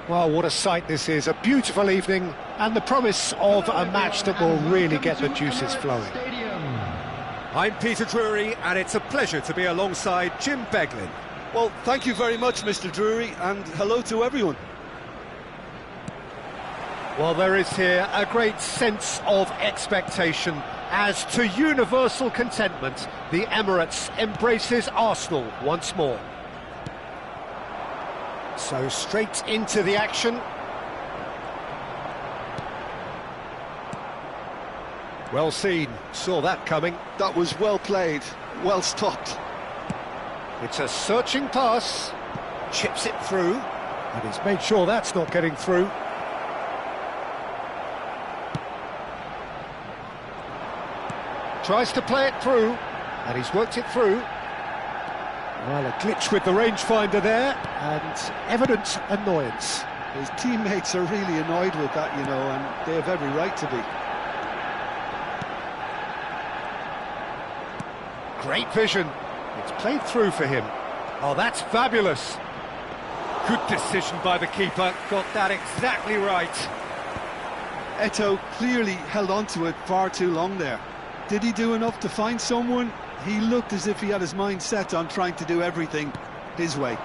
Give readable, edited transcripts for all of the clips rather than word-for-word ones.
Well, what a sight this is, a beautiful evening, and the promise of a match that will really get the juices flowing. I'm Peter Drury, and it's a pleasure to be alongside Jim Beglin. Well, thank you very much, Mr. Drury, and hello to everyone. Well, there is here a great sense of expectation as, to universal contentment, the Emirates embraces Arsenal once more. So straight into the action. Well seen, saw that coming. That was well played, well stopped. It's a searching pass, chips it through, and he's made sure that's not getting through. Tries to play it through, and he's worked it through. Well, a glitch with the rangefinder there, and evident annoyance. His teammates are really annoyed with that, you know, and they have every right to be. Great vision. It's played through for him. Oh, that's fabulous. Good decision by the keeper, got that exactly right. Eto'o clearly held on to it far too long there. Did he do enough to find someone? He looked as if he had his mind set on trying to do everything his way.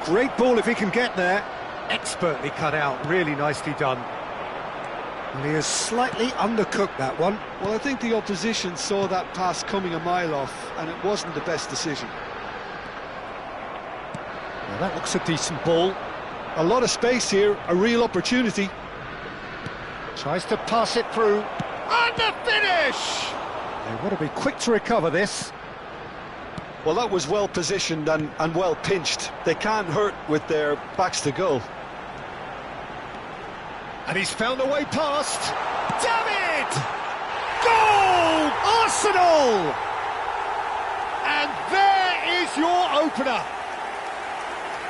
Great ball if he can get there. Expertly cut out, really nicely done. And he has slightly undercooked that one. Well, I think the opposition saw that pass coming a mile off, and it wasn't the best decision. Well, that looks a decent ball. A lot of space here, a real opportunity. Tries to pass it through. And the finish! They want to be quick to recover this. Well, that was well positioned and well pinched. They can't hurt with their backs to goal. And he's found a way past. David! Goal! Arsenal! And there is your opener.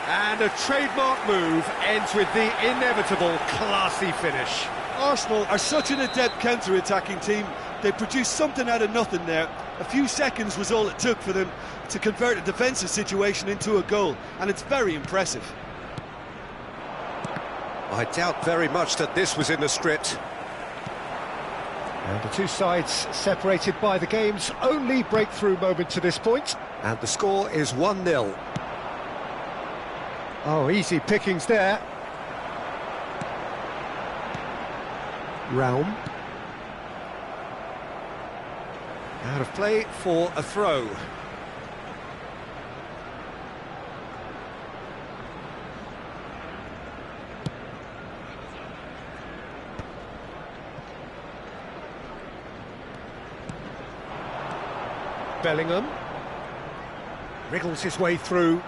And a trademark move ends with the inevitable classy finish. Arsenal are such an adept counter-attacking team. They produced something out of nothing there. A few seconds was all it took for them to convert a defensive situation into a goal, and it's very impressive. I doubt very much that this was in the script. And the two sides separated by the game's only breakthrough moment to this point. And the score is 1-0. Oh, easy pickings there. Realm. Out of play for a throw. Bellingham wriggles his way through.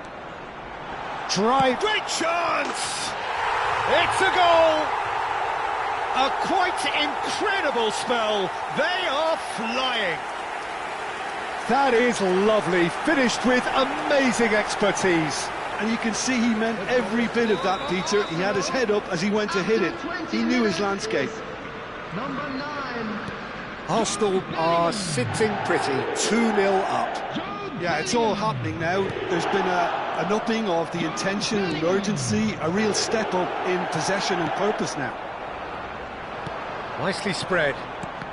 Drive. Great chance! It's a goal! A quite incredible spell. They are flying. That is lovely, finished with amazing expertise. And you can see he meant every bit of that, Peter. He had his head up as he went to hit it. He knew his landscape. Number 9. Arsenal are sitting pretty, 2-0 up. Yeah, it's all happening now. There's been an upping of the intention and urgency, a real step up in possession and purpose now. Nicely spread.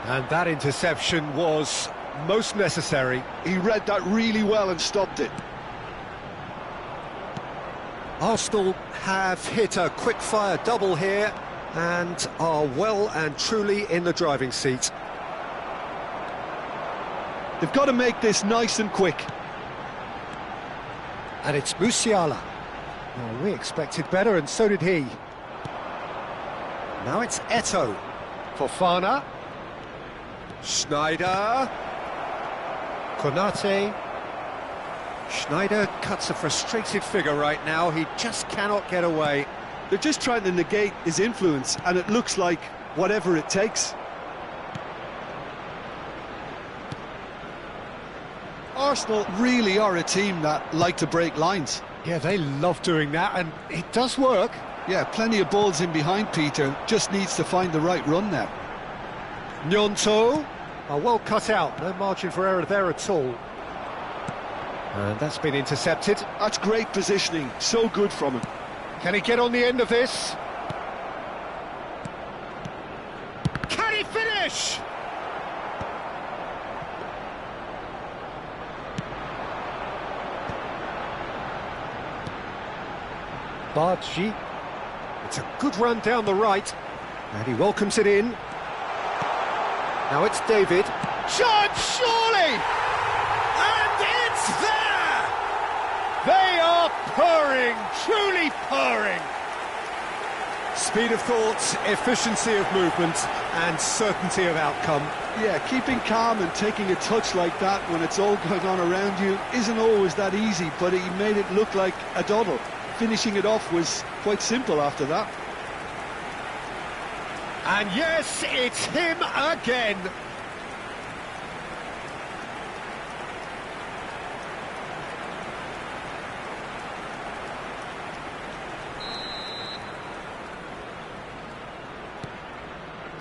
And that interception was most necessary. He read that really well and stopped it. Arsenal have hit a quick-fire double here and are well and truly in the driving seat. They've got to make this nice and quick. And it's Musiala. Well, we expected better, and so did he. Now it's Eto'o. Fofana. Schneider. Konate. Schneider cuts a frustrated figure right now. He just cannot get away. They're just trying to negate his influence, and it looks like whatever it takes. Arsenal really are a team that like to break lines. Yeah, they love doing that, and it does work. Yeah, plenty of balls in behind Peter, just needs to find the right run now. Gnonto, well cut out, no margin for error there at all. And that's been intercepted. That's great positioning, so good from him. Can he get on the end of this? Can he finish? Bargi. It's a good run down the right. And he welcomes it in. Now it's David. Chance, surely! And it's there! They are purring, truly purring. Speed of thought, efficiency of movement, and certainty of outcome. Yeah, keeping calm and taking a touch like that when it's all going on around you isn't always that easy, but he made it look like a doddle. Finishing it off was quite simple after that. And yes, it's him again.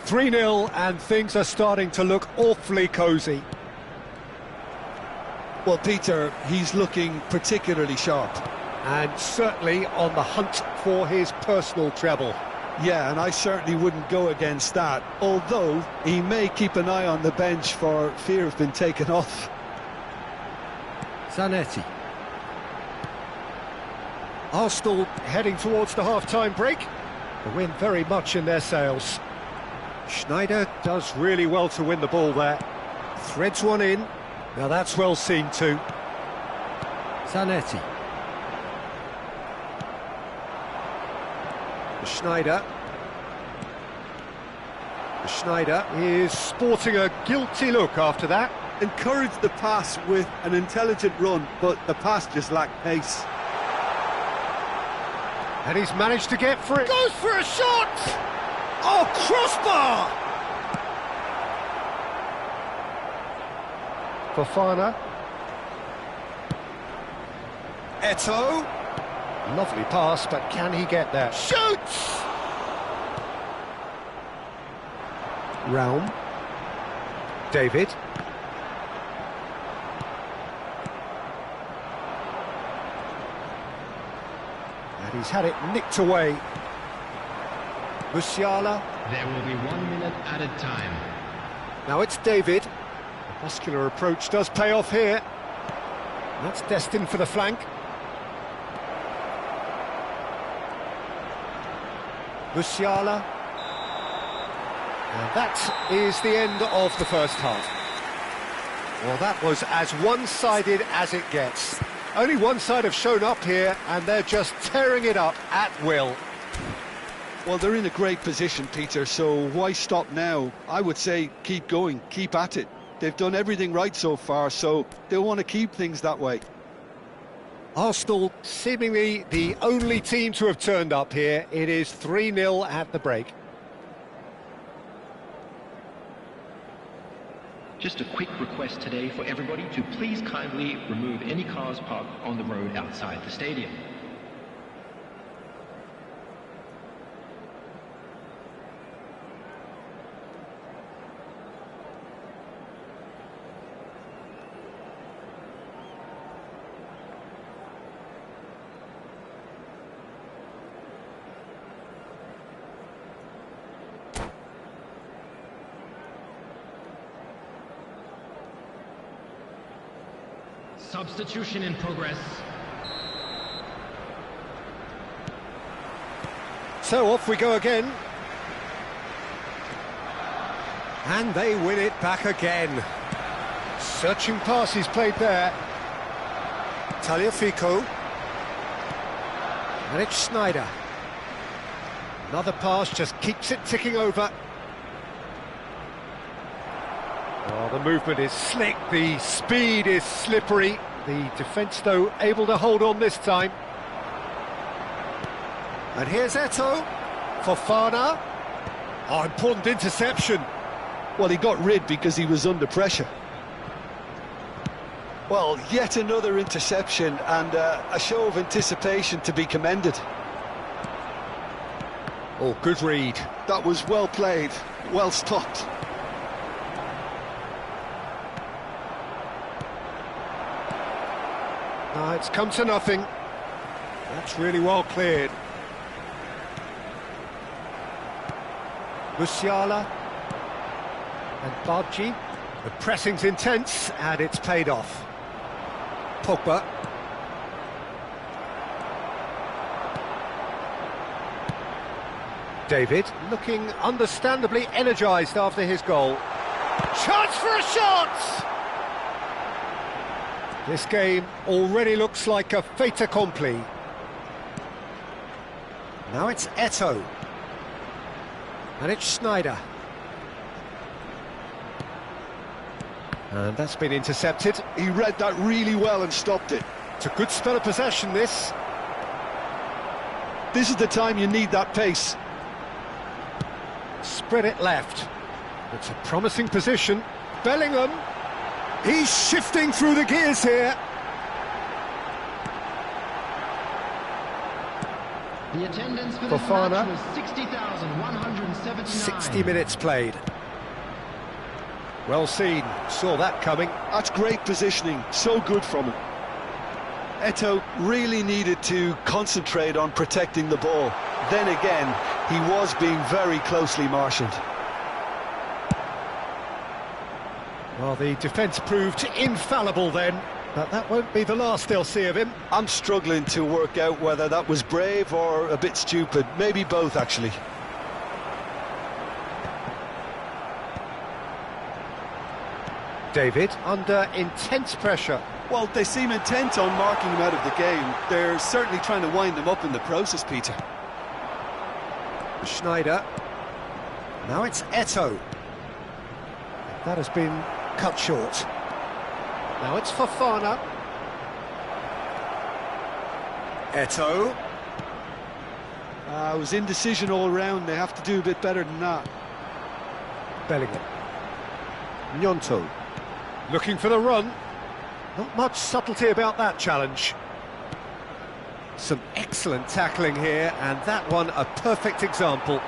"3-0, and things are starting to look awfully cosy." Well, Peter, he's looking particularly sharp. And certainly on the hunt for his personal treble. Yeah, and I certainly wouldn't go against that, although he may keep an eye on the bench for fear of being taken off. Zanetti. Arsenal heading towards the half-time break. The wind very much in their sails. Schneider does really well to win the ball there. Threads one in. Now that's well seen too. Zanetti. Schneider. Schneider is sporting a guilty look after that. Encouraged the pass with an intelligent run, but the pass just lacked pace. And he's managed to get for it. Goes for a shot! Oh, crossbar! Fofana. Eto'o. Lovely pass, but can he get there? Shoots! Raum. David. And he's had it nicked away. Musiala. There will be 1 minute added time. Now it's David. The muscular approach does pay off here. That's destined for the flank. Musiala. And that is the end of the first half. Well, that was as one-sided as it gets. Only one side have shown up here, and they're just tearing it up at will. Well, they're in a great position, Peter, so why stop now? I would say keep going, keep at it. They've done everything right so far, so they'll want to keep things that way. Arsenal seemingly the only team to have turned up here. It is 3-0 at the break. Just a quick request today for everybody to please kindly remove any cars parked on the road outside the stadium. Substitution in progress. So off we go again. And they win it back again. Searching pass he's played there. Tagliafico. And it's Schneider. Another pass just keeps it ticking over. Oh, the movement is slick, the speed is slippery. The defence, though, able to hold on this time. And here's Eto'o. Fofana. Oh, important interception. Well, he got rid because he was under pressure. Well, yet another interception and a show of anticipation to be commended. Oh, good read. That was well played, well stopped. No, it's come to nothing. That's really well cleared. Musiala and Badji. The pressing's intense and it's paid off. Pogba. David looking understandably energised after his goal. Chance for a shot! This game already looks like a fait accompli. Now it's Eto'o. And it's Sneijder. And that's been intercepted. He read that really well and stopped it. It's a good spell of possession, this. This is the time you need that pace. Spread it left. It's a promising position. Bellingham. He's shifting through the gears here. The attendance for this Fofana. match was 60,179. 60 minutes played. Well seen. Saw that coming. That's great positioning. So good from him. Eto'o really needed to concentrate on protecting the ball. Then again, he was being very closely marshalled. Well, the defence proved infallible then, but that won't be the last they'll see of him. I'm struggling to work out whether that was brave or a bit stupid. Maybe both, actually. David under intense pressure. Well, they seem intent on marking him out of the game. They're certainly trying to wind him up in the process, Peter. Sneijder. Now it's Eto'o. That has been cut short. Now it's Fofana. Eto'o. It was indecision all round. They have to do a bit better than that. Bellingham. Gnonto. Looking for the run. Not much subtlety about that challenge. Some excellent tackling here, and that one a perfect example.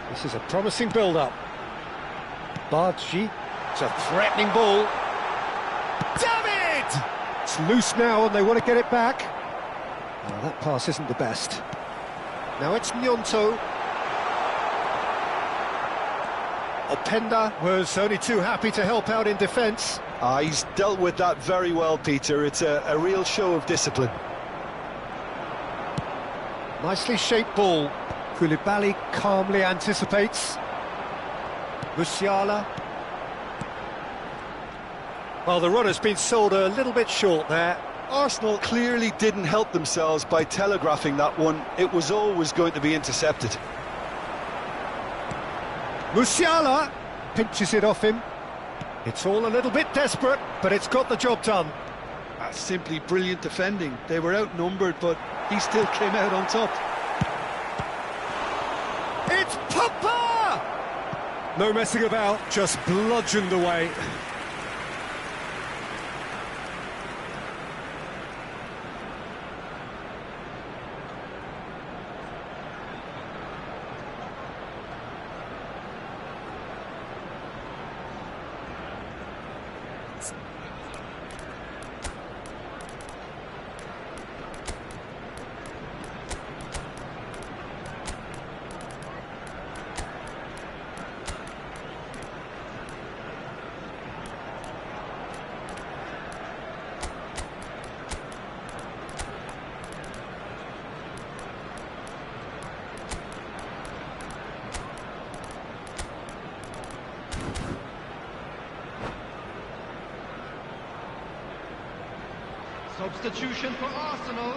This is a promising build-up. Badji. It's a threatening ball. David! It's loose now, and they want to get it back. Oh, that pass isn't the best. Now it's Gnonto. Openda was only too happy to help out in defence. He's dealt with that very well, Peter. It's a real show of discipline. Nicely shaped ball. Koulibaly calmly anticipates. Musiala. Well, the run has been sold a little bit short there. Arsenal clearly didn't help themselves by telegraphing that one. It was always going to be intercepted. Musiala pinches it off him. It's all a little bit desperate, but it's got the job done. That's simply brilliant defending. They were outnumbered, but he still came out on top. It's Pogba! No messing about, just bludgeoned away. Substitution for Arsenal.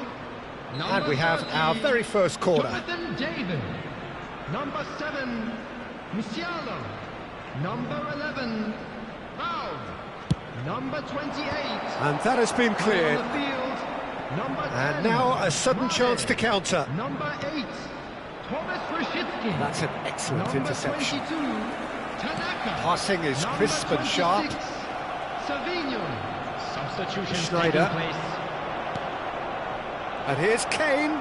And we have our very first corner. Jonathan David. Number 7, Musiala. Number 11, Pau. Number 28. And that has been cleared. On the field, number 10, And now a sudden chance to counter. Number 8, Thomas Rashitsky. That's an excellent Number interception. 22, Tanaka. Passing is Number crisp and sharp. 26, Savinho. Substitution Sneijder. taking place. And here's Kane.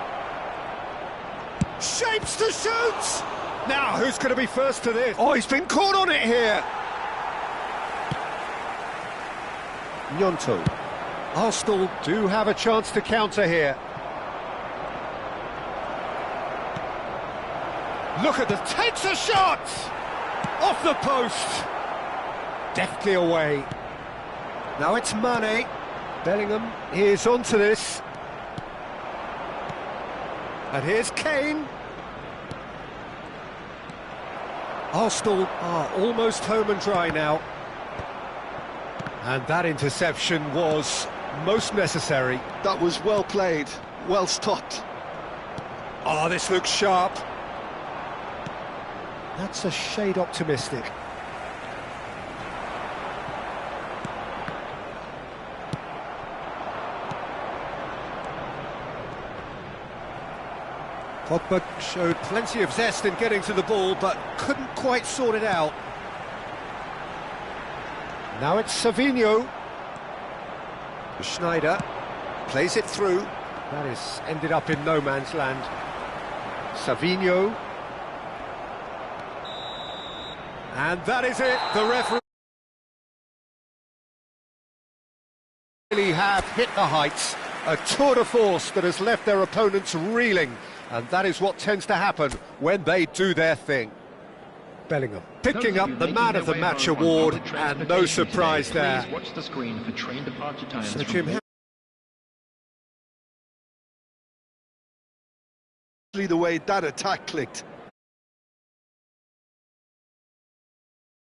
Shapes to shoot! Now, who's going to be first to this? Oh, he's been caught on it here. Gnonto. Arsenal do have a chance to counter here. Look at the takes a shot! Off the post! Deftly away. Now it's Mane. Bellingham is onto this. And here's Kane. Arsenal are almost home and dry now. And that interception was most necessary. That was well played, well stopped. Oh, this looks sharp. That's a shade optimistic. Pogba showed plenty of zest in getting to the ball, but couldn't quite sort it out. Now it's Savinho. Schneider plays it through. That is ended up in no man's land. Savinho. And that is it. The referee really have hit the heights. A tour de force that has left their opponents reeling. And that is what tends to happen when they do their thing. Bellingham picking up the Man of the Match award, and no surprise there. Watch the screen for train departure times. So Jim, The way that attack clicked.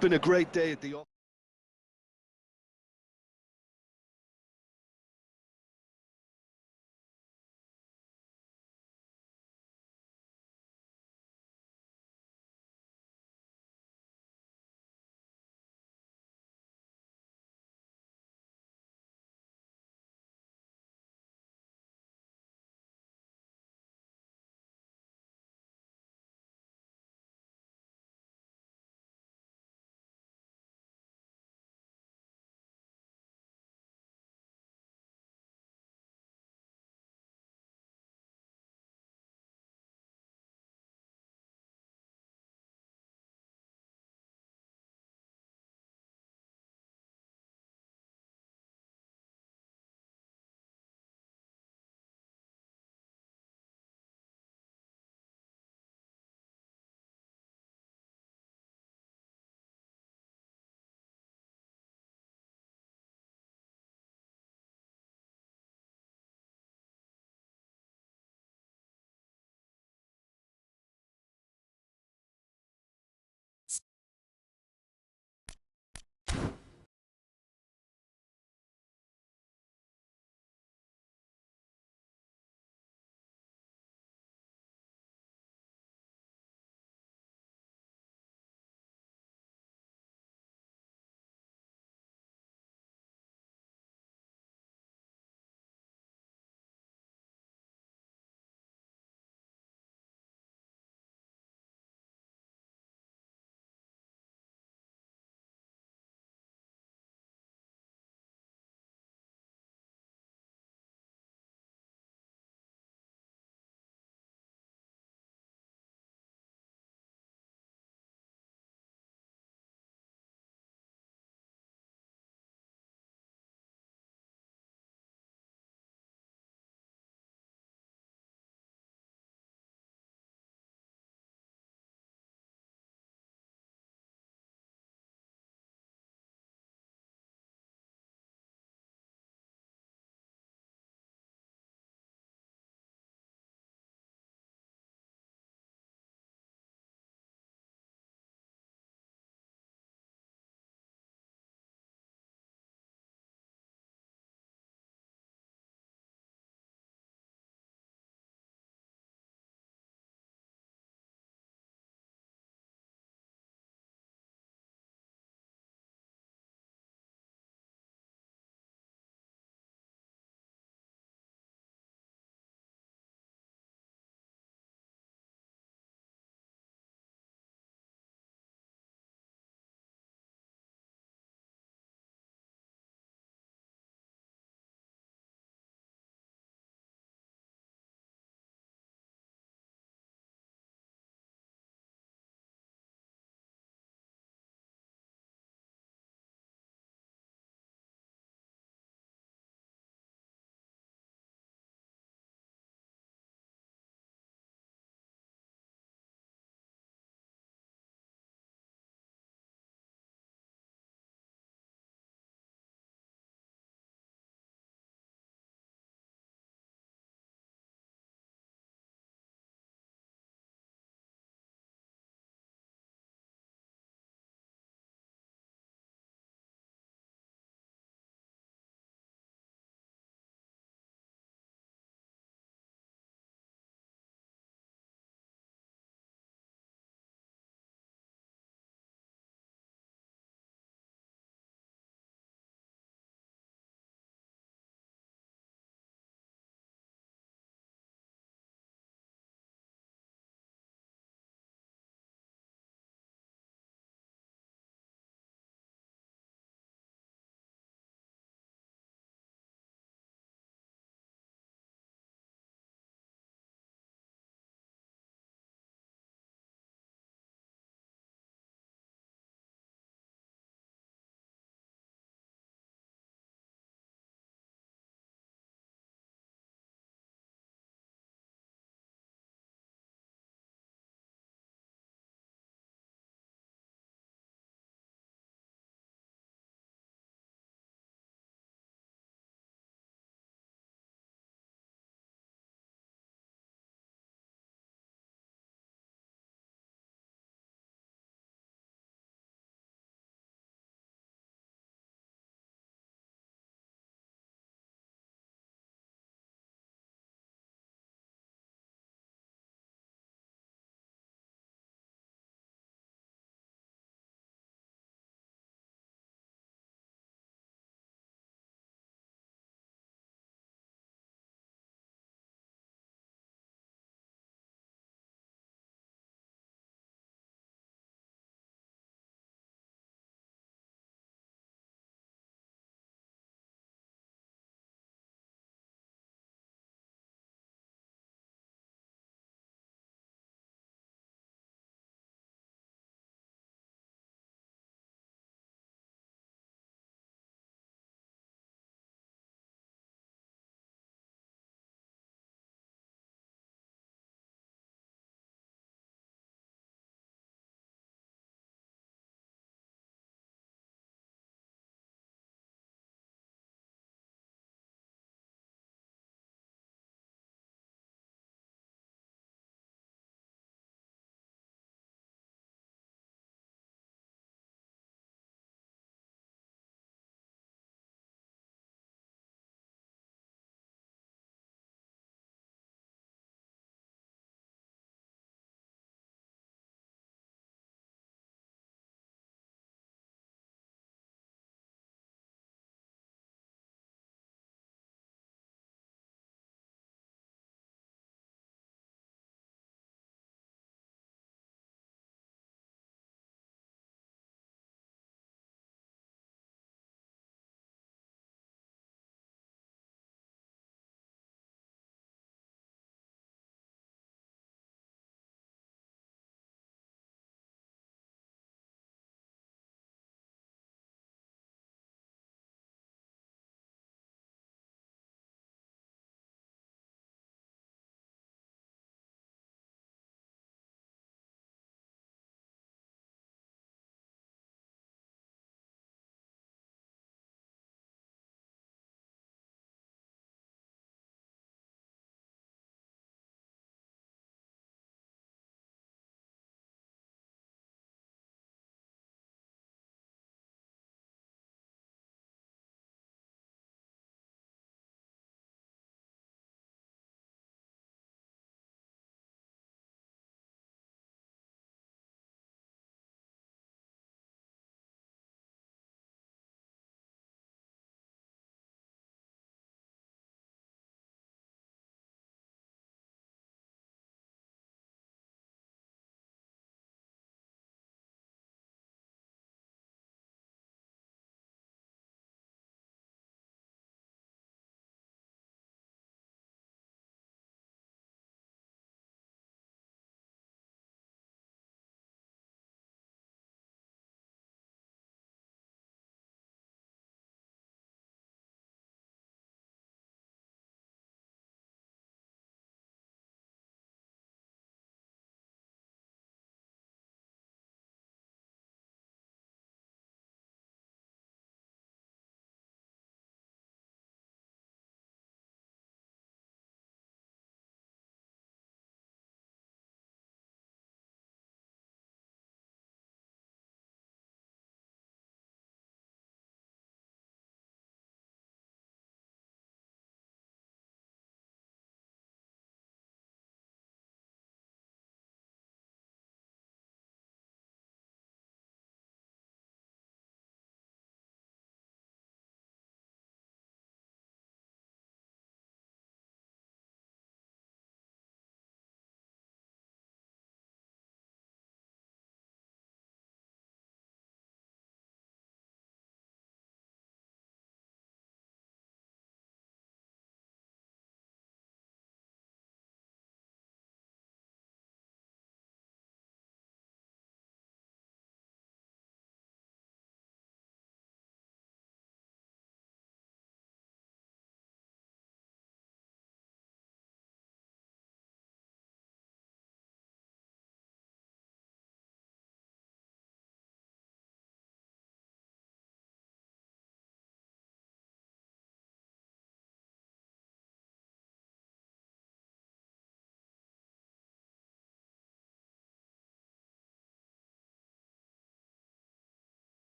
Been a great day at the office.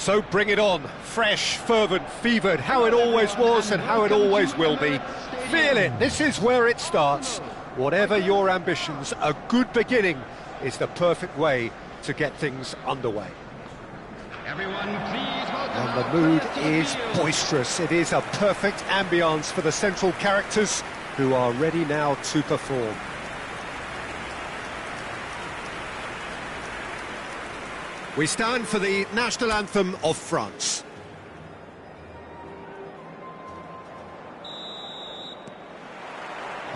So bring it on, fresh, fervent, fevered, how it always was and how it always will be. Feel it, this is where it starts. Whatever your ambitions, a good beginning is the perfect way to get things underway. Everyone, please welcome And the mood is boisterous. It is a perfect ambience for the central characters who are ready now to perform. We stand for the national anthem of France.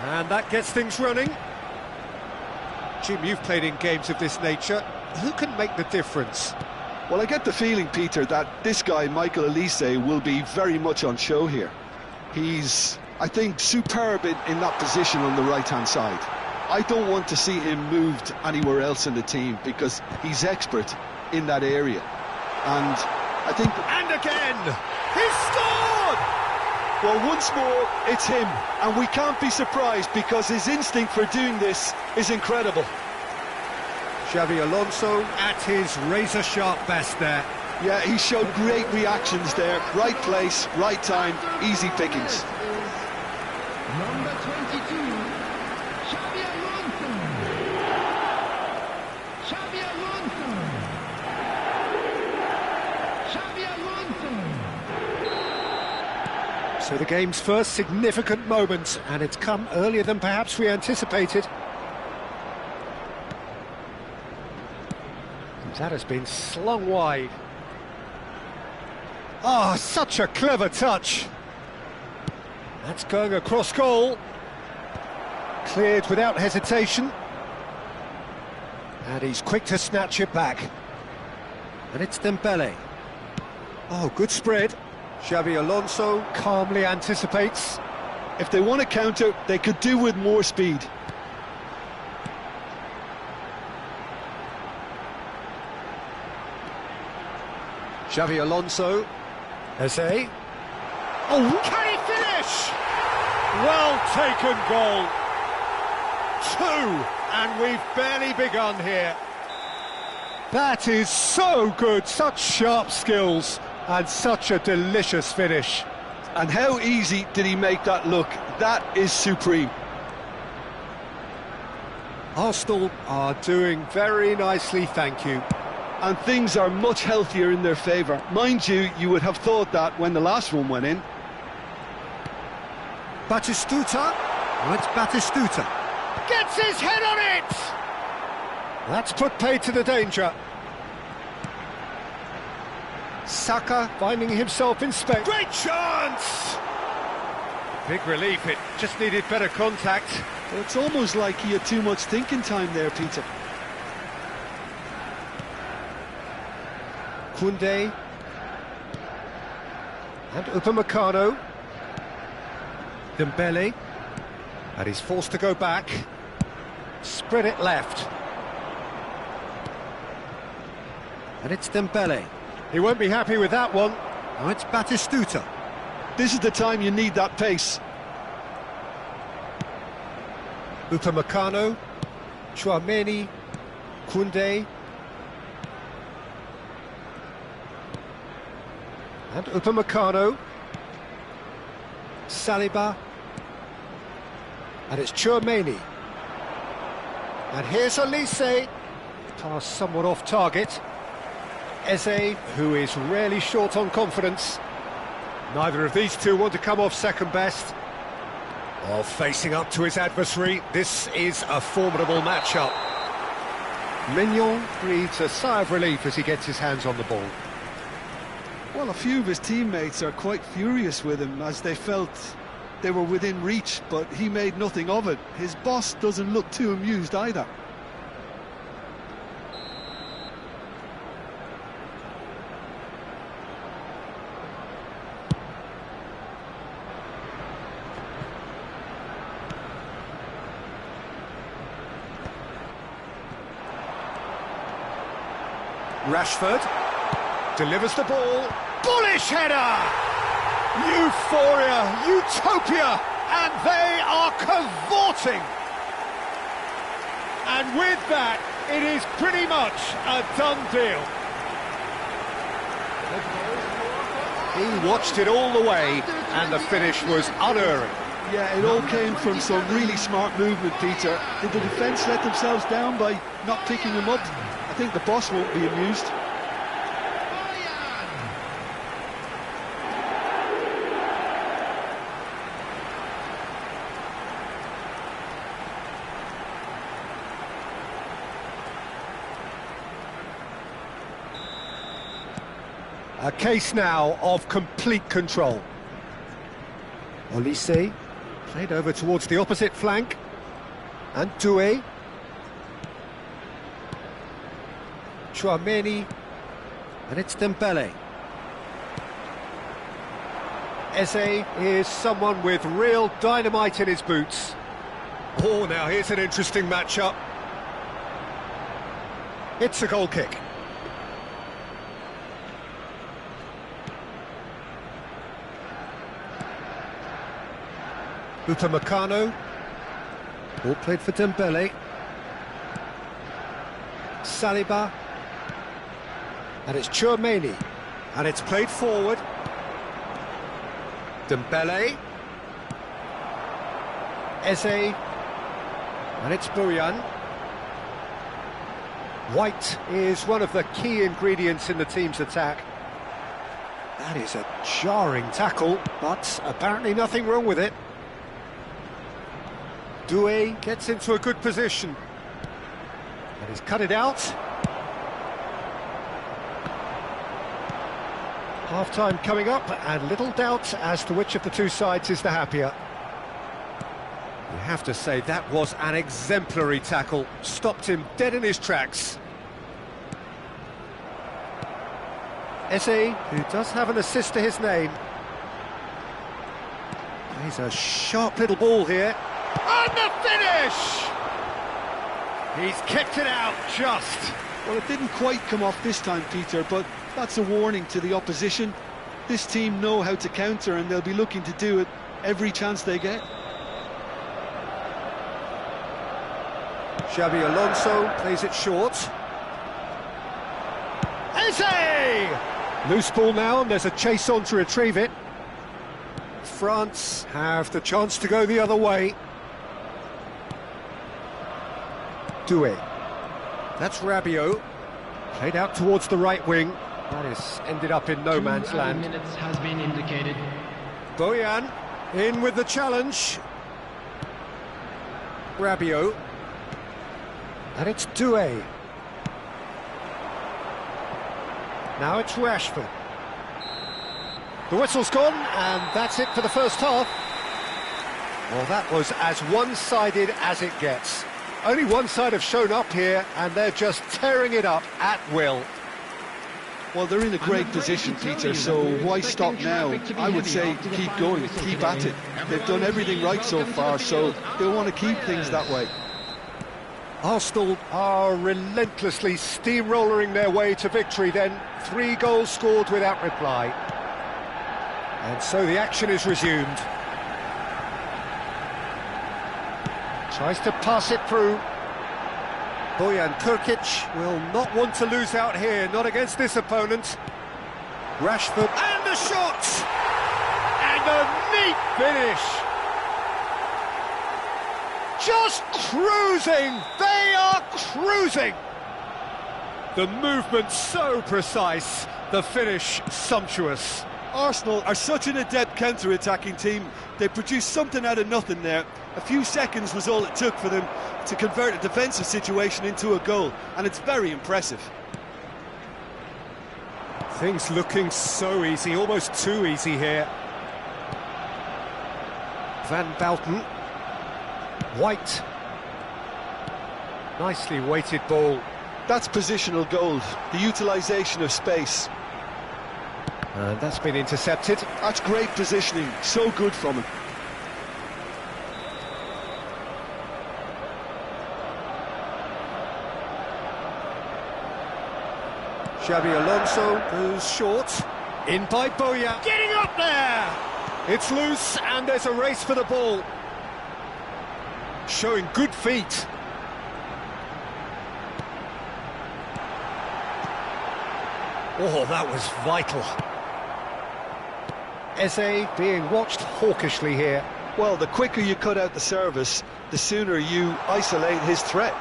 And that gets things running. Jim, you've played in games of this nature. Who can make the difference? Well, I get the feeling, Peter, that this guy, Michael Elise, will be very much on show here. He's, I think, superb in that position on the right-hand side. I don't want to see him moved anywhere else in the team because he's expert in that area. And I think... And again! He's scored! Well, once more, it's him. And we can't be surprised because his instinct for doing this is incredible. Xabi Alonso at his razor-sharp best there. Yeah, he showed great reactions there. Right place, right time, easy pickings. number 22, Xabi Alonso. Xabi Alonso. Xabi Alonso. So the game's first significant moment, and it's come earlier than perhaps we anticipated. That has been slung wide. Ah, such a clever touch. That's going across goal. Cleared without hesitation. And he's quick to snatch it back. And it's Dembele. Oh, good spread. Xabi Alonso calmly anticipates. If they want to counter, they could do with more speed. Xabi Alonso. Eze. Oh, can he finish? Well taken goal. 2, and we've barely begun here. That is so good, such sharp skills, and such a delicious finish. And how easy did he make that look? That is supreme. Arsenal are doing very nicely, thank you. And things are much healthier in their favour. Mind you, you would have thought that when the last one went in. Batistuta. Oh, it's Batistuta. Gets his head on it! That's put paid to the danger. Saka finding himself in space. Great chance! Big relief, it just needed better contact. Well, it's almost like he had too much thinking time there, Peter. Koundé and Upamecano. Dembele, and he's forced to go back. Spread it left. And it's Dembele. He won't be happy with that one. Now it's Batistuta. This is the time you need that pace. Upamecano, Tchouaméni, Koundé. And Upamecano, Saliba, and it's Tchouaméni. And here's Elise, pass somewhat off target. Eze, who is rarely short on confidence. Neither of these two want to come off second best. While facing up to his adversary, this is a formidable matchup. Mignon breathes a sigh of relief as he gets his hands on the ball. Well, a few of his teammates are quite furious with him as they felt they were within reach, but he made nothing of it. His boss doesn't look too amused either. Rashford delivers the ball. Bullish header! Euphoria, utopia, and they are cavorting. And with that, it is pretty much a done deal. The He watched it all the way, and the finish was unerring. Yeah, it all came from some really smart movement, Peter. Did the defence let themselves down by not picking him up? I think the boss won't be amused. A case now of complete control. Olise played over towards the opposite flank. And Doué. Chouameni. And it's Dembele. Eze is someone with real dynamite in his boots. Oh, now here's an interesting matchup. It's a goal kick. Upamecano. Ball played for Dembele. Saliba. And it's Chouameni. And it's played forward. Dembele. Eze. And it's Bojan. White is one of the key ingredients in the team's attack. That is a jarring tackle, but apparently nothing wrong with it. Doué gets into a good position. And he's cut it out. Half-time coming up, and little doubt as to which of the two sides is the happier. You have to say that was an exemplary tackle. Stopped him dead in his tracks. Eze, who does have an assist to his name. He's a sharp little ball here. And the finish! He's kicked it out just. Well, it didn't quite come off this time, Peter, but that's a warning to the opposition. This team know how to counter, and they'll be looking to do it every chance they get. Xabi Alonso plays it short. Eze! Loose ball now, and there's a chase on to retrieve it. France have the chance to go the other way. Doué. That's Rabiot. Played out towards the right wing. That has ended up in no man's land. 2 minutes has been indicated. Bojan in with the challenge. Rabiot. And it's Doué. Now it's Rashford. The whistle's gone, and that's it for the first half. Well, that was as one-sided as it gets. Only one side have shown up here, and they're just tearing it up at will. Well, they're in a great position, Peter, so why stop now? I would say keep going, keep at it. They've done everything right so far, so they'll want to keep things that way. Arsenal are relentlessly steamrolling their way to victory then. 3 goals scored without reply. And so the action is resumed. Tries to pass it through. Bojan Krkic will not want to lose out here, not against this opponent. Rashford, and the shot! And a neat finish! Just cruising! They are cruising! The movement so precise, the finish sumptuous. Arsenal are such an adept counter-attacking team. They produced something out of nothing there. A few seconds was all it took for them to convert a defensive situation into a goal, and it's very impressive. Things looking so easy, almost too easy here. Van Belten. White. Nicely weighted ball. That's positional gold, the utilisation of space. And that's been intercepted. That's great positioning, so good from him. Xabi Alonso goes short. In by Bojan. Getting up there! It's loose, and there's a race for the ball. Showing good feet. Oh, that was vital. Eze being watched hawkishly here. Well, the quicker you cut out the service, the sooner you isolate his threat.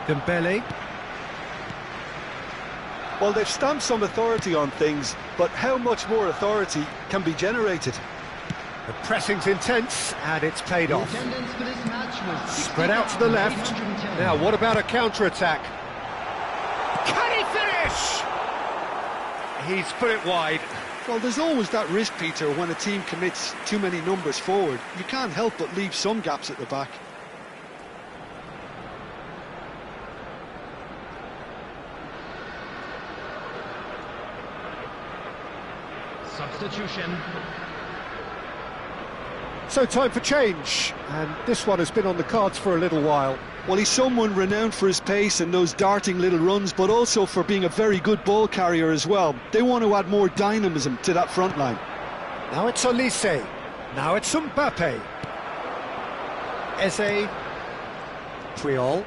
Dembele. Well, they've stamped some authority on things, but how much more authority can be generated? The pressing's intense, and it's paid off. Attendance for this match was Spread out to the left. 60,810. Now, what about a counter-attack? Can he finish? He's put it wide. Well, there's always that risk, Peter, when a team commits too many numbers forward. You can't help but leave some gaps at the back. Substitution. So time for change, and this one has been on the cards for a little while. Well, he's someone renowned for his pace and those darting little runs, but also for being a very good ball carrier as well. They want to add more dynamism to that front line. Now it's Olise. Now it's Mbappe. Eze. Puyol.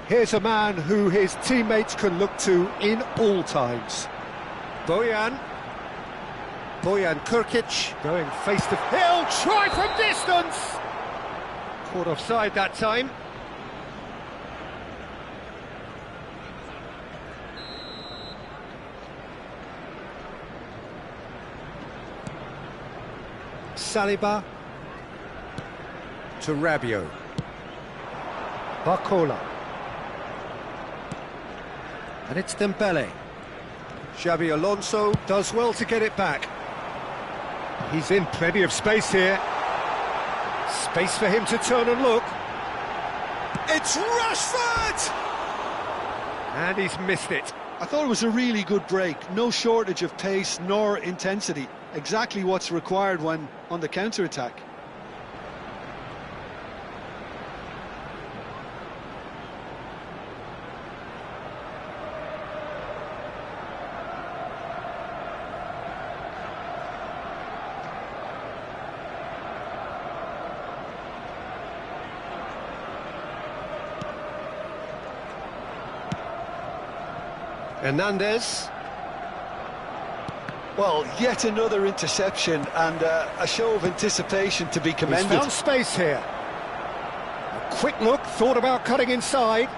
Here's a man who his teammates can look to in all times. Bojan Kurkic going face to... He'll try from distance! Caught offside that time. Saliba to Rabiot. Barcola. And it's Dembele. Xabi Alonso does well to get it back. He's in plenty of space here. Space for him to turn and look. It's Rashford! And he's missed it. I thought it was a really good break. No shortage of pace nor intensity. Exactly what's required when on the counter-attack. Hernandez. Well, yet another interception and a show of anticipation to be He's commended. found space here. A quick look, thought about cutting inside.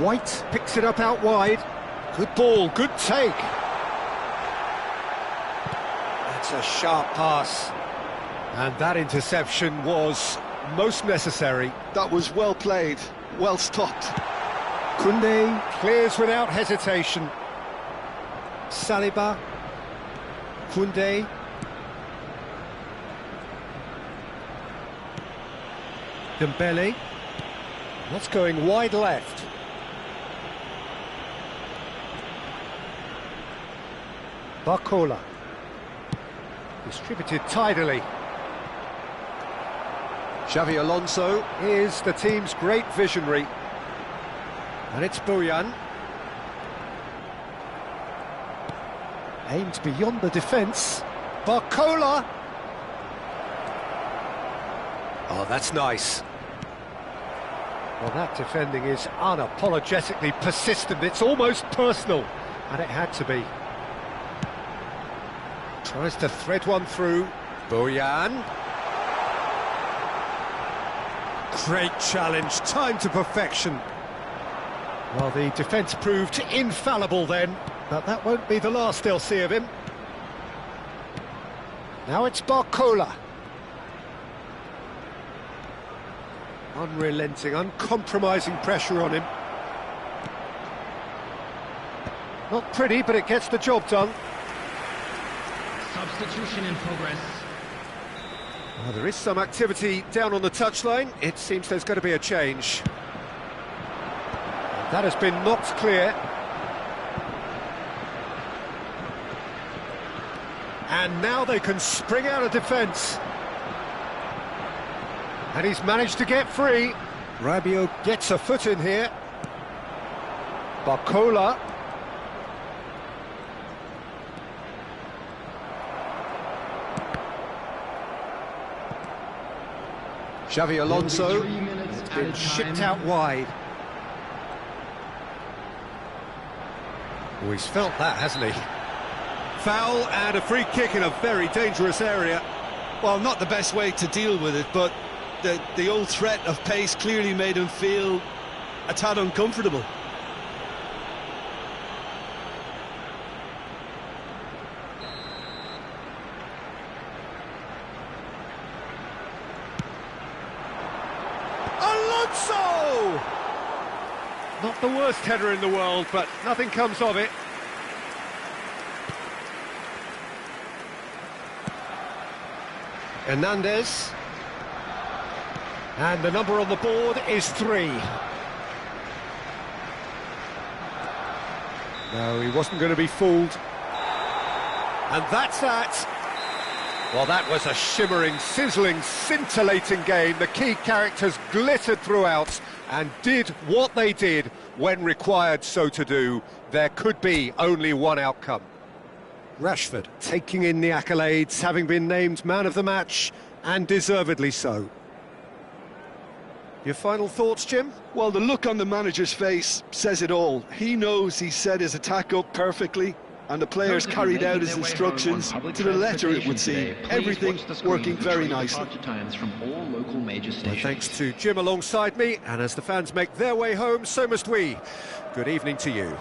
White picks it up out wide. Good ball, good take. That's a sharp pass. And that interception was most necessary. That was well played, well stopped. Koundé clears without hesitation. Saliba. Koundé. Dembele. That's going wide left. Barcola. Distributed tidily. Xabi Alonso is the team's great visionary. And it's Bojan. Aimed beyond the defence. Barcola. Oh, that's nice. Well, that defending is unapologetically persistent. It's almost personal. And it had to be. Tries to thread one through. Bojan. Great challenge, time to perfection. Well, the defence proved infallible then, but that won't be the last they'll see of him. Now it's Barcola. Unrelenting, uncompromising pressure on him. Not pretty, but it gets the job done. Substitution in progress. Well, there is some activity down on the touchline. It seems there's going to be a change. That has been knocked clear. And now they can spring out of defence. And he's managed to get free. Rabiot gets a foot in here. Barcola. Xabi Alonso has been shipped out wide. Oh, he's felt that, hasn't he? Foul and a free kick in a very dangerous area. Well, not the best way to deal with it, but the old threat of pace clearly made him feel a tad uncomfortable. Alonso! Not the worst header in the world, but nothing comes of it. Hernandez. And the number on the board is 3. No, he wasn't going to be fooled. And that's that. Well, that was a shimmering, sizzling, scintillating game. The key characters glittered throughout and did what they did when required so to do. There could be only one outcome. Rashford taking in the accolades, having been named man of the match, and deservedly so. Your final thoughts, Jim? Well, the look on the manager's face says it all. He knows he set his attack up perfectly, and the players carried out his instructions to the letter, it would seem. Everything working very nicely. Well, thanks to Jim alongside me, and as the fans make their way home, so must we. Good evening to you.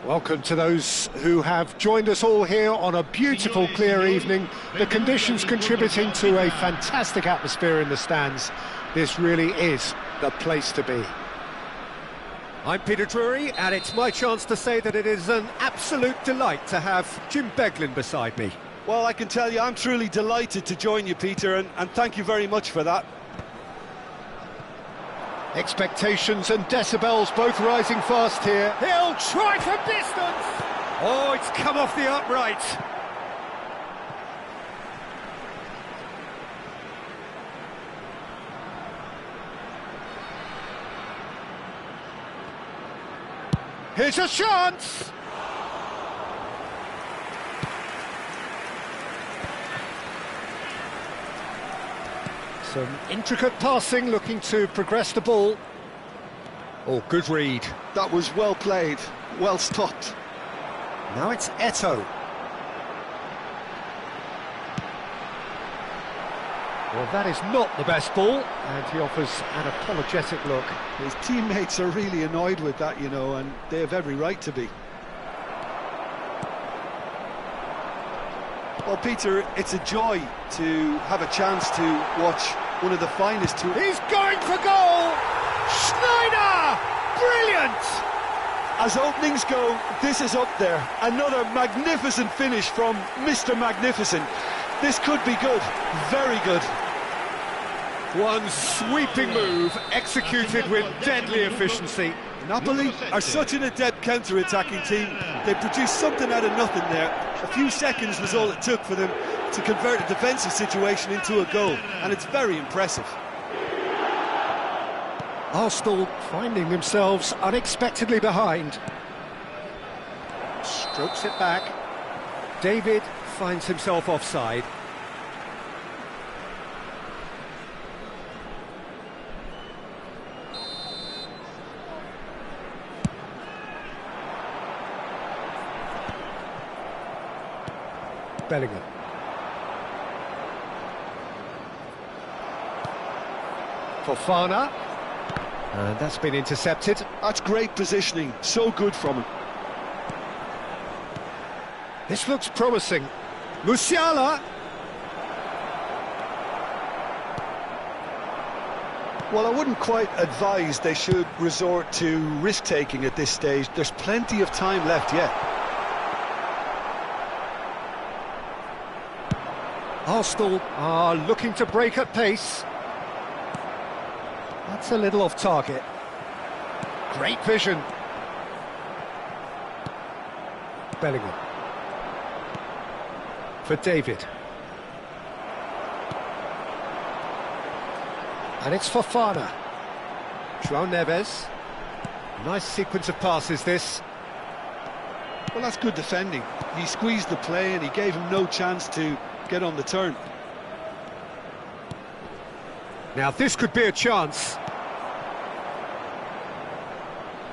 Welcome to those who have joined us all here on a beautiful, clear evening. The conditions contributing to a fantastic atmosphere in the stands. This really is the place to be. I'm Peter Drury, and it's my chance to say that it is an absolute delight to have Jim Beglin beside me. Well, I can tell you I'm truly delighted to join you, Peter, and thank you very much for that. Expectations and decibels both rising fast here. He'll try for distance! Oh, it's come off the upright. Here's a chance! Some intricate passing, looking to progress the ball. Oh, good read. That was well played, well stopped. Now it's Eto'o. Well, that is not the best ball, and he offers an apologetic look. His teammates are really annoyed with that, you know, and they have every right to be. Well, Peter, it's a joy to have a chance to watch one of the finest two. He's going for goal! Schneider! Brilliant! As openings go, this is up there. Another magnificent finish from Mr. Magnificent. This could be good, very good. One sweeping move, executed with deadly efficiency. Napoli are such an adept counter-attacking team. They produced something out of nothing there. A few seconds was all it took for them to convert a defensive situation into a goal, and it's very impressive. Arsenal finding themselves unexpectedly behind. Strokes it back. David finds himself offside. Bellingham. Fofana. And that's been intercepted. That's great positioning, so good from him. This looks promising. Musiala. Well, I wouldn't quite advise they should resort to risk-taking at this stage. There's plenty of time left yet. Arsenal are looking to break at pace. That's a little off target. Great vision. Bellingham. For David. And it's Fofana. João Neves. Nice sequence of passes, this. Well, that's good defending. He squeezed the play and he gave him no chance to get on the turn. Now this could be a chance.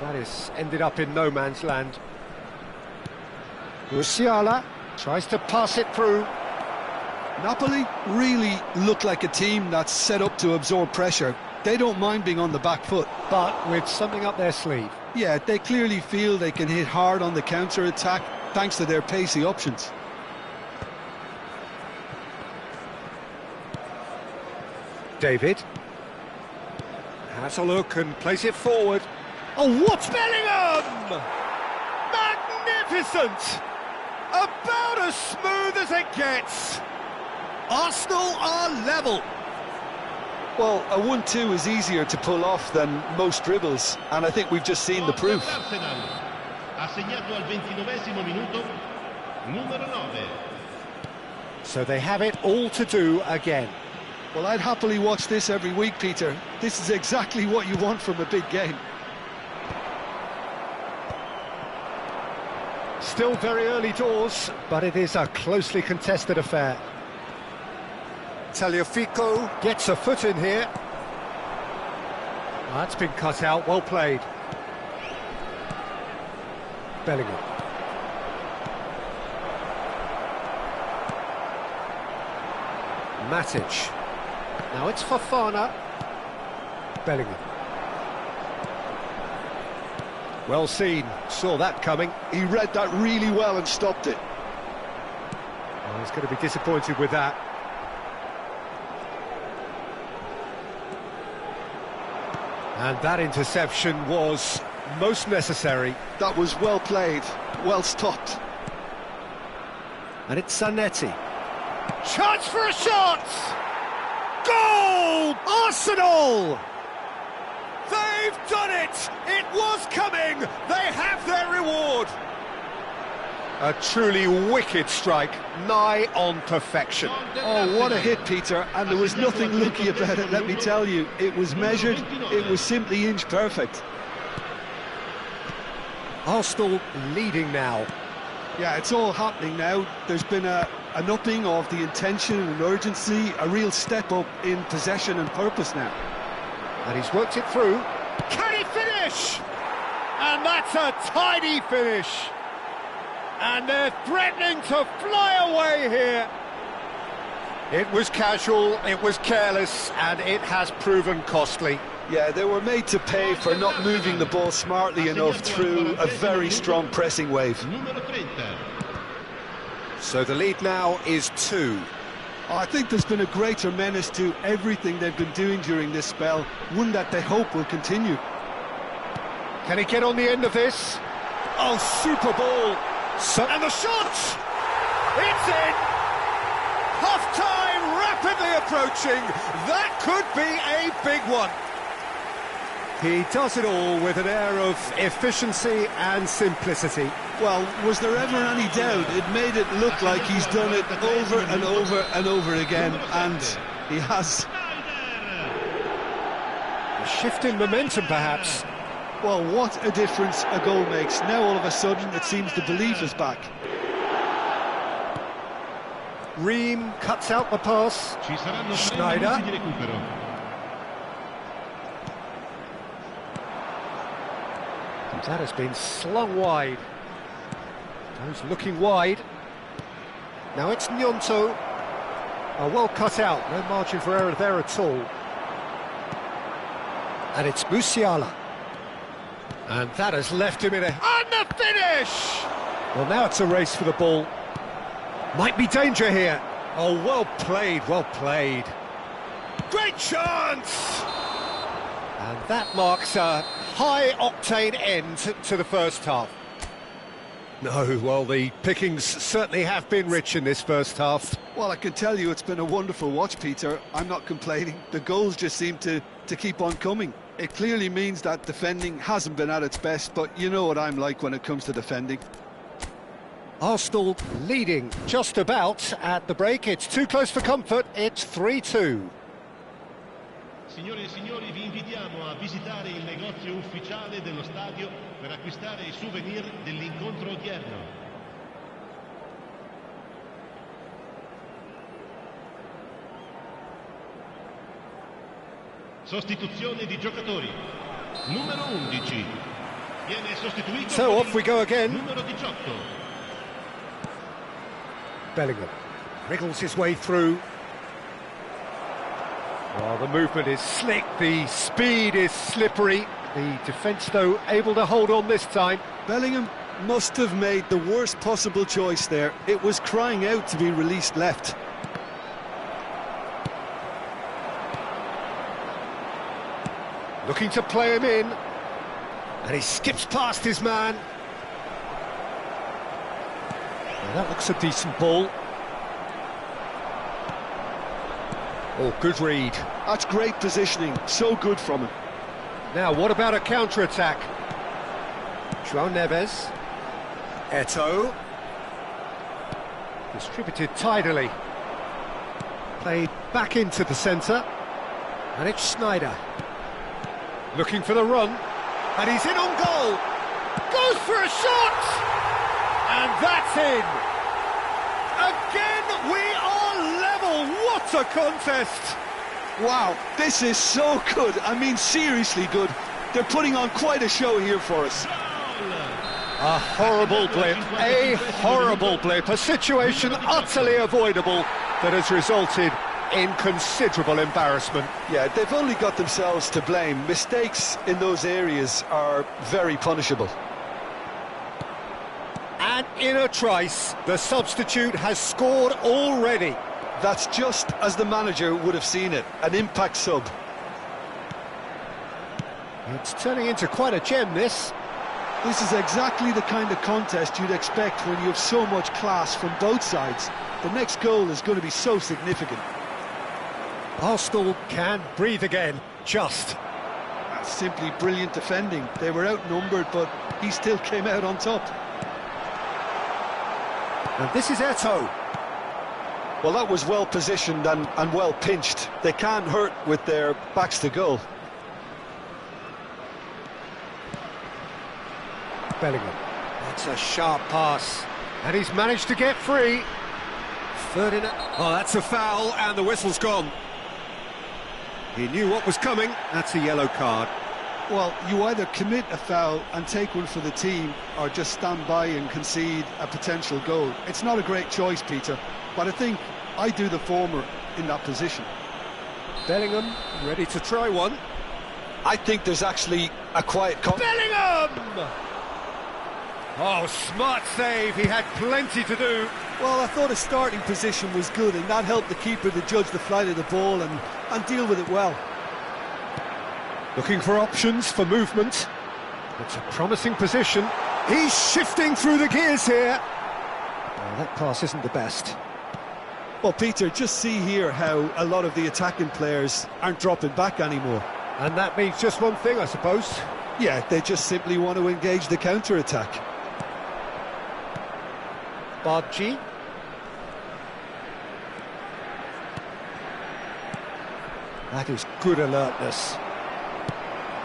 That is ended up in no man's land. Musiala tries to pass it through. Napoli really look like a team that's set up to absorb pressure. They don't mind being on the back foot. But with something up their sleeve. Yeah, they clearly feel they can hit hard on the counter-attack thanks to their pacey options. David has a look and plays it forward. Oh, what's Bellingham? Magnificent! About as smooth as it gets. Arsenal are level. Well, a 1-2 is easier to pull off than most dribbles, and I think we've just seen the proof. Arsenal ha segnato al 29esimo minuto numero 9. So they have it all to do again. Well, I'd happily watch this every week, Peter. This is exactly what you want from a big game. Still very early doors, but it is a closely contested affair. Tagliafico gets a foot in here. That's been cut out, well played. Bellingham. Matic. Now it's Fofana. Bellingham. Well seen, saw that coming. He read that really well and stopped it. Oh, he's going to be disappointed with that. And that interception was most necessary. That was well played, well stopped. And it's Zanetti. Chance for a shot! Goal! Arsenal! They've done it! It was coming! They have their reward! A truly wicked strike, nigh on perfection. Oh, what a hit, Peter, and there was nothing lucky about it, let me tell you. It was measured, it was simply inch perfect. Arsenal leading now. Yeah, it's all happening now. There's been an upping of the intention and urgency, a real step up in possession and purpose now. And he's worked it through. Can he finish? And that's a tidy finish. And they're threatening to fly away here. It was casual, it was careless, and it has proven costly. Yeah, they were made to pay for not moving the ball smartly enough through a very strong pressing wave. So the lead now is 2. I think there's been a greater menace to everything they've been doing during this spell, one that they hope will continue. Can he get on the end of this? Oh, super ball! And the shot! It's in! Half-time rapidly approaching. That could be a big one. He does it all with an air of efficiency and simplicity. Well, was there ever any doubt? It made it look like he's done it over and over and over again, and he has. A shift in momentum, perhaps. Well, what a difference a goal makes. Now, all of a sudden, it seems the belief is back. Ream cuts out the pass. Schneider. That has been slung wide. Those looking wide. Now it's Gnonto. Oh, well cut out. No margin for error there at all. And it's Musiala. And that has left him in a... And the finish! Well, now it's a race for the ball. Might be danger here. Oh, well played, well played. Great chance! And that marks a high-octane end to the first half. No, well, the pickings certainly have been rich in this first half. Well, I can tell you it's been a wonderful watch, Peter. I'm not complaining. The goals just seem to keep on coming. It clearly means that defending hasn't been at its best, but you know what I'm like when it comes to defending. Arsenal leading just about at the break. It's too close for comfort. It's 3-2. Signore e signori, vi invitiamo a visitare il negozio ufficiale dello stadio per acquistare i souvenir dell'incontro odierno. Sostituzione di giocatori. Numero 11. Viene sostituito. So off we go again. Numero 18. Bellingham wriggles his way through. Well, the movement is slick, the speed is slippery. The defence, though, able to hold on this time. Bellingham must have made the worst possible choice there. It was crying out to be released left. Looking to play him in. And he skips past his man. Well, that looks a decent ball. Oh, good read. That's great positioning, so good from him. Now, what about a counter-attack? João Neves. Eto'o. Distributed tidily. Played back into the centre. And it's Schneider. Looking for the run. And he's in on goal. Goes for a shot! And that's in! Again, we are level. What a contest! Wow, this is so good. I mean, seriously good. They're putting on quite a show here for us. A horrible blip, a situation utterly avoidable that has resulted in considerable embarrassment. Yeah, they've only got themselves to blame. Mistakes in those areas are very punishable. And in a trice, the substitute has scored already. That's just as the manager would have seen it, an impact sub. It's turning into quite a gem, this. This is exactly the kind of contest you'd expect when you have so much class from both sides. The next goal is going to be so significant. Arsenal can breathe again, just. That's simply brilliant defending. They were outnumbered, but he still came out on top. And this is Eto'o. Well, that was well positioned and well pinched. They can't hurt with their backs to goal. Bellingham. That's a sharp pass. And he's managed to get free. Ferdinand. Oh, that's a foul, and the whistle's gone. He knew what was coming. That's a yellow card. Well, you either commit a foul and take one for the team, or just stand by and concede a potential goal. It's not a great choice, Peter, but I think I do the former in that position. Bellingham ready to try one. I think there's actually a quiet... Bellingham! Oh, smart save. He had plenty to do. Well, I thought his starting position was good, and that helped the keeper to judge the flight of the ball and deal with it well. Looking for options for movement. It's a promising position. He's shifting through the gears here. Well, that pass isn't the best. Well, Peter, just see here how a lot of the attacking players aren't dropping back anymore. And that means just one thing, I suppose. Yeah, they just simply want to engage the counter-attack. Bargi. That is good alertness.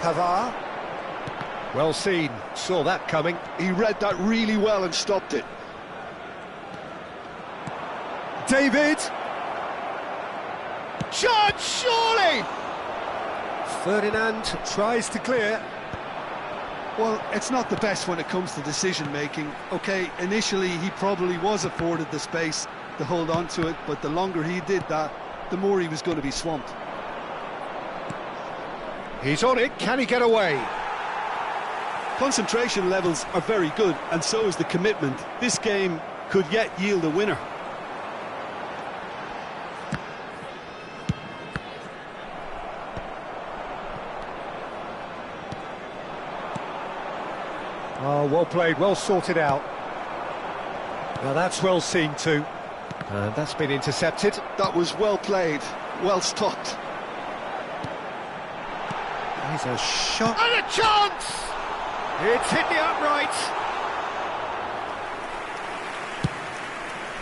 Pavard. Well seen, saw that coming. He read that really well and stopped it. David! Shot, surely! Ferdinand tries to clear. Well, it's not the best when it comes to decision-making. OK, initially he probably was afforded the space to hold on to it, but the longer he did that, the more he was going to be swamped. He's on it, can he get away? Concentration levels are very good, and so is the commitment. This game could yet yield a winner. Oh, well played, well sorted out. Now that's well seen too. And that's been intercepted. That was well played, well stopped. Here's a shot. And a chance! It's hit the upright.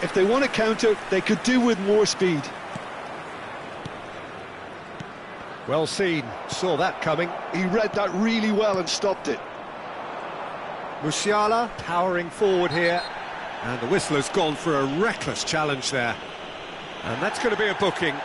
If they want to counter, they could do with more speed. Well seen, saw that coming. He read that really well and stopped it. Musiala powering forward here. And the whistler's gone for a reckless challenge there. And that's going to be a booking.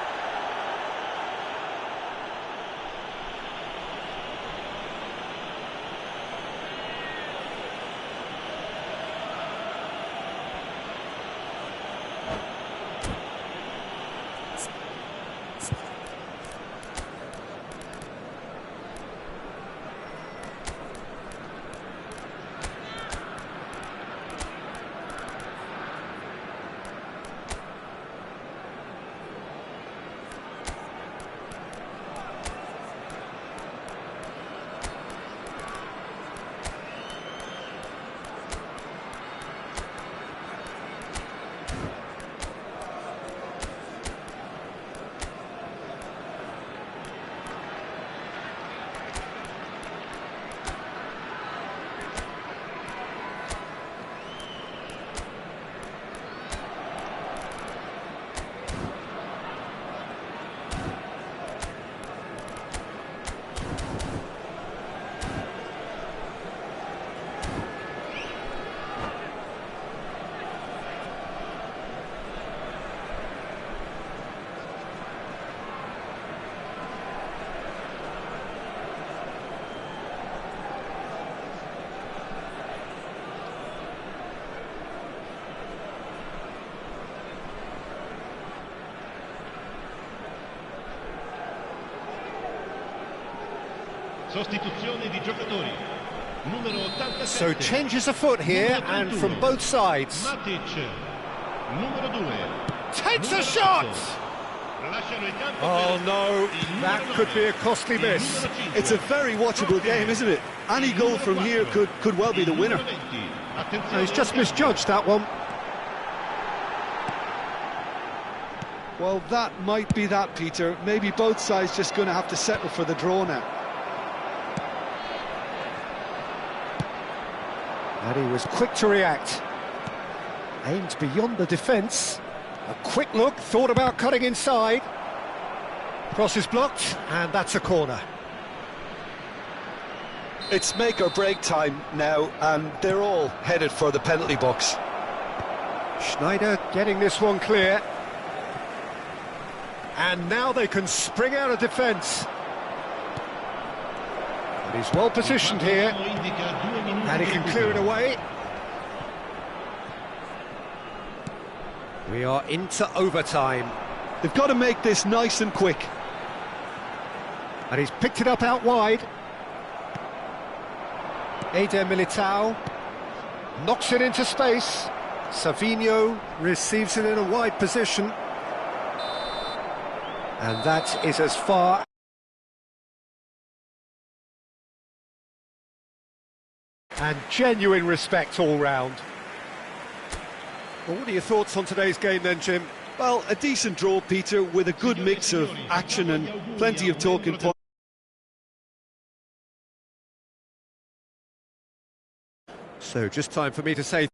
Sostituzione di giocatori. Numero 87. So changes afoot here, and from both sides. Matic. Numero 2. Takes a shot! Lasciano il campo Oh per no, il that numero could be a 9. costly Il miss. numero 5. It's a very watchable game, isn't it? Any goal from here could well be the winner. No, he's just misjudged that one. Well, that might be that, Peter. Maybe both sides just going to have to settle for the draw now. And he was quick to react. Aimed beyond the defence. A quick look, thought about cutting inside. Cross is blocked, and that's a corner. It's make or break time now, and they're all headed for the penalty box. Schneider getting this one clear. And now they can spring out of defence. But he's well positioned here, and he can clear it away. We are into overtime. They've got to make this nice and quick. And he's picked it up out wide. Eder Militao knocks it into space. Savinho receives it in a wide position. And that is as far... And genuine respect all round. Well, what are your thoughts on today's game then, Jim? Well, a decent draw, Peter, with a good mix of action and plenty of talking points. So just time for me to say